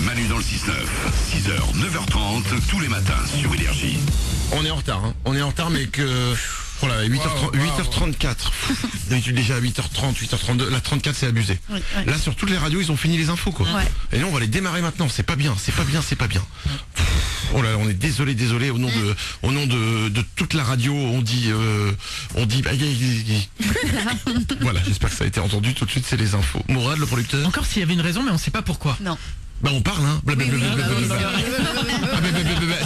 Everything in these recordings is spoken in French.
Manu dans le 6-9, 6h, 9h30, tous les matins sur Énergie. On est en retard, hein. On est en retard, mais que... Oh là, 8h34. D'habitude déjà à 8h30, 8h32. Là, 34, c'est abusé. Oui. Là, sur toutes les radios, ils ont fini les infos, quoi. Ouais. Et nous, on va les démarrer maintenant. C'est pas bien. Oh là là, on est désolé. Au nom de toute la radio, on dit. Voilà, j'espère que ça a été entendu. Tout de suite, c'est les infos. Mourad, le producteur. Encore s'il y avait une raison, mais on sait pas pourquoi. Non. Bah on parle, hein.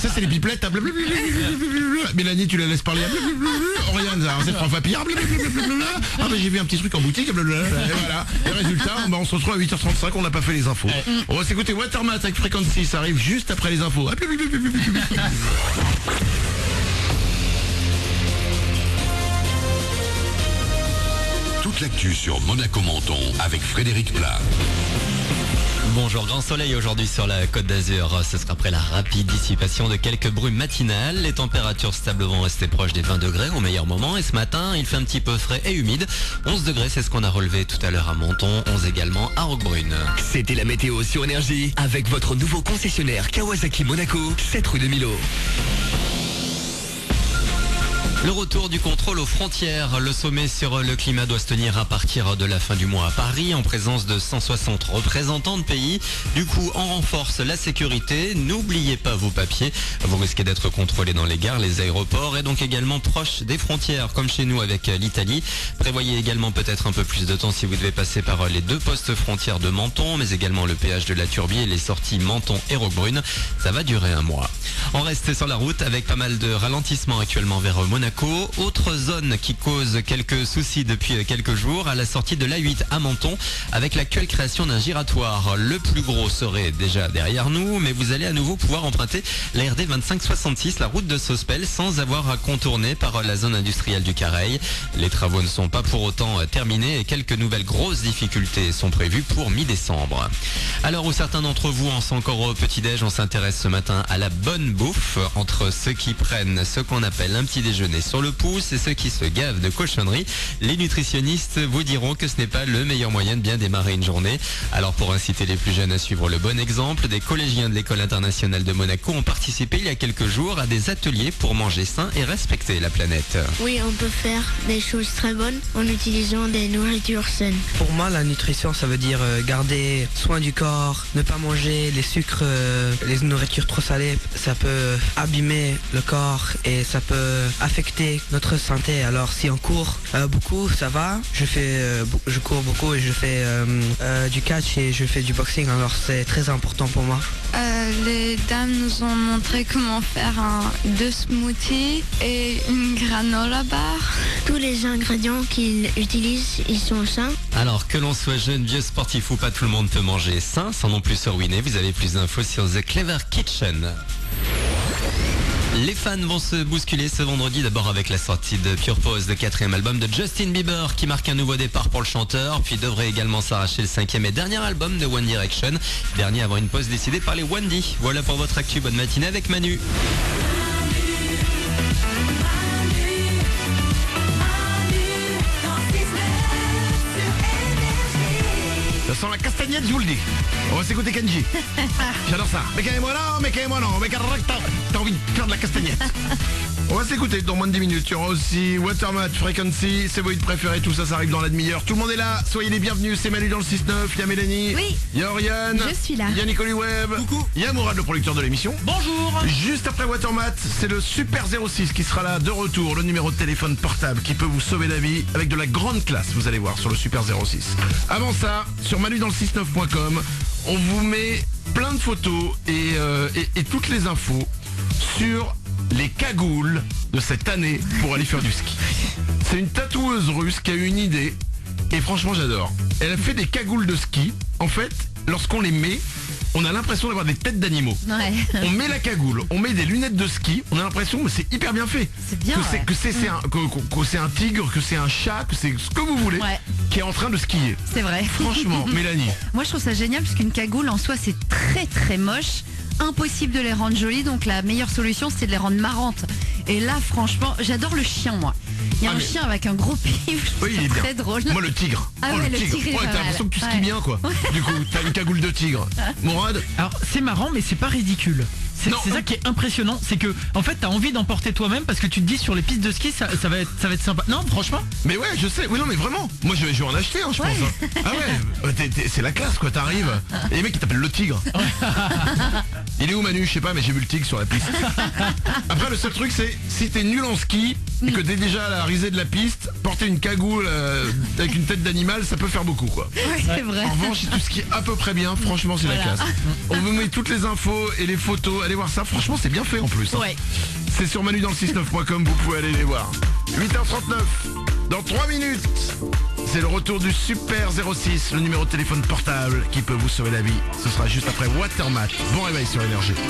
Ça c'est les pipelettes. Mélanie, tu la laisses parler. Oriane, c'est trois fois pire. Ah bah j'ai vu un petit truc en boutique. Et voilà. Et résultat, on se retrouve à 8h35. On n'a pas fait les infos. On va s'écouter Watermat avec Frequency. Ça arrive juste après les infos. Toute l'actu sur Monaco-Menton avec Frédéric Plat. Bonjour, grand soleil aujourd'hui sur la Côte d'Azur. Ce sera après la rapide dissipation de quelques brumes matinales. Les températures stables vont rester proches des 20 degrés au meilleur moment. Et ce matin, il fait un petit peu frais et humide. 11 degrés, c'est ce qu'on a relevé tout à l'heure à Menton. 11 également à Roquebrune. C'était la météo sur Énergie avec votre nouveau concessionnaire Kawasaki Monaco, 7 rue de Milo. Le retour du contrôle aux frontières. Le sommet sur le climat doit se tenir à partir de la fin du mois à Paris en présence de 160 représentants de pays. Du coup, on renforce la sécurité. N'oubliez pas vos papiers. Vous risquez d'être contrôlés dans les gares, les aéroports et donc également proches des frontières comme chez nous avec l'Italie. Prévoyez également peut-être un peu plus de temps si vous devez passer par les deux postes frontières de Menton, mais également le péage de la Turbie et les sorties Menton et Roquebrune. Ça va durer un mois. On reste sur la route avec pas mal de ralentissements actuellement vers Monaco. Autre zone qui cause quelques soucis depuis quelques jours à la sortie de l'A8 à Menton avec l'actuelle création d'un giratoire. Le plus gros serait déjà derrière nous, mais vous allez à nouveau pouvoir emprunter la RD 2566, la route de Sospel, sans avoir à contourner par la zone industrielle du Careil. Les travaux ne sont pas pour autant terminés et quelques nouvelles grosses difficultés sont prévues pour mi-décembre. Alors où certains d'entre vous en sont encore au petit-déj, on s'intéresse ce matin à la bonne bouffe entre ceux qui prennent ce qu'on appelle un petit déjeuner sur le pouce et ceux qui se gavent de cochonneries. Les nutritionnistes vous diront que ce n'est pas le meilleur moyen de bien démarrer une journée. Alors pour inciter les plus jeunes à suivre le bon exemple, des collégiens de l'école internationale de Monaco ont participé il y a quelques jours à des ateliers pour manger sain et respecter la planète. Oui, on peut faire des choses très bonnes en utilisant des nourritures saines. Pour moi, la nutrition, ça veut dire garder soin du corps, ne pas manger les sucres, les nourritures trop salées. Ça peut abîmer le corps et ça peut affecter notre santé. Alors si on court beaucoup, ça va. Je cours beaucoup et je fais du catch et je fais du boxing. Alors c'est très important pour moi. Les dames nous ont montré comment faire deux smoothies et une granola bar. Tous les ingrédients qu'ils utilisent, ils sont sains. Alors que l'on soit jeune, vieux, sportif ou pas, tout le monde peut manger sain sans non plus se ruiner. Vous avez plus d'infos sur The Clever Kitchen. Les fans vont se bousculer ce vendredi, d'abord avec la sortie de Pure Pose, le 4e album de Justin Bieber qui marque un nouveau départ pour le chanteur, puis devrait également s'arracher le 5e et dernier album de One Direction, dernier avant une pause décidée par les One D. Voilà pour votre actu, bonne matinée avec Manu. Ça sent la castagnette, je vous le dis. On va s'écouter Kenji. J'adore ça. Mais moi non. Mais t'as envie de faire de la castagnette. On va s'écouter dans moins de 10 minutes. Il y aura aussi Watermat, Frequency, c'est vos hits préférés. Tout ça, ça arrive dans la demi-heure. Tout le monde est là. Soyez les bienvenus. C'est Manu dans le 6-9. Il y a Mélanie. Oui. Il y a Oriane. Je suis là. Il y a Nicole Web. Coucou. Il y a Mourad, le producteur de l'émission. Bonjour. Juste après Watermat, c'est le Super 06 qui sera là de retour. Le numéro de téléphone portable qui peut vous sauver la vie avec de la grande classe. Vous allez voir sur le Super 06. Avant ça, sur manudansle69.com, on vous met plein de photos et toutes les infos sur les cagoules de cette année pour aller faire du ski. C'est une tatoueuse russe qui a eu une idée et franchement j'adore. Elle a fait des cagoules de ski. En fait, lorsqu'on les met, on a l'impression d'avoir des têtes d'animaux. Ouais. On met la cagoule, on met des lunettes de ski, on a l'impression que c'est hyper bien fait. C'est bien, que c'est un tigre, que c'est un chat, que c'est ce que vous voulez, Ouais. qui est en train de skier. C'est vrai. Franchement, Mélanie. Moi je trouve ça génial parce qu'une cagoule en soi c'est très très moche. Impossible de les rendre jolies, donc la meilleure solution c'est de les rendre marrantes. Et là franchement, j'adore le chien moi. Il y a Ah, un mais- chien avec un gros pif. Oui, il est c'est bien. très drôle. Moi, le tigre. Ah Oh, ouais, le le tigre. tigre est Ouais, pas t'as l'impression mal. que tu skis Ouais. bien, quoi. Du coup, t'as une cagoule de tigre. Mourad? Alors c'est marrant mais c'est pas ridicule. C'est Non. ça qui est impressionnant, c'est que en fait t'as envie d'en porter toi-même parce que tu te dis sur les pistes de ski ça va être sympa. Non franchement. Mais ouais, je sais. Oui, non, mais vraiment. Moi, je vais en acheter, hein, je pense. hein. Ah ouais, c'est la classe, quoi. T'arrives. Et les mecs, ils t'appellent le tigre. Il est où, Manu? Je sais pas, mais j'ai vu le tigre sur la piste. Après, le seul truc, c'est si t'es nul en ski et que t'es déjà à la risée de la piste, porter une cagoule avec une tête d'animal, ça peut faire beaucoup, quoi. Oui, c'est vrai. En revanche, si tu skis à peu près bien, franchement, c'est la Voilà. classe. On vous met toutes les infos et les photos. Allez voir ça. Franchement, c'est bien fait en plus. hein. Ouais. C'est sur manudansle69.com, vous pouvez aller les voir. 8h39, dans 3 minutes, c'est le retour du Super 06, le numéro de téléphone portable qui peut vous sauver la vie. Ce sera juste après Watermat. Bon réveil sur Énergie.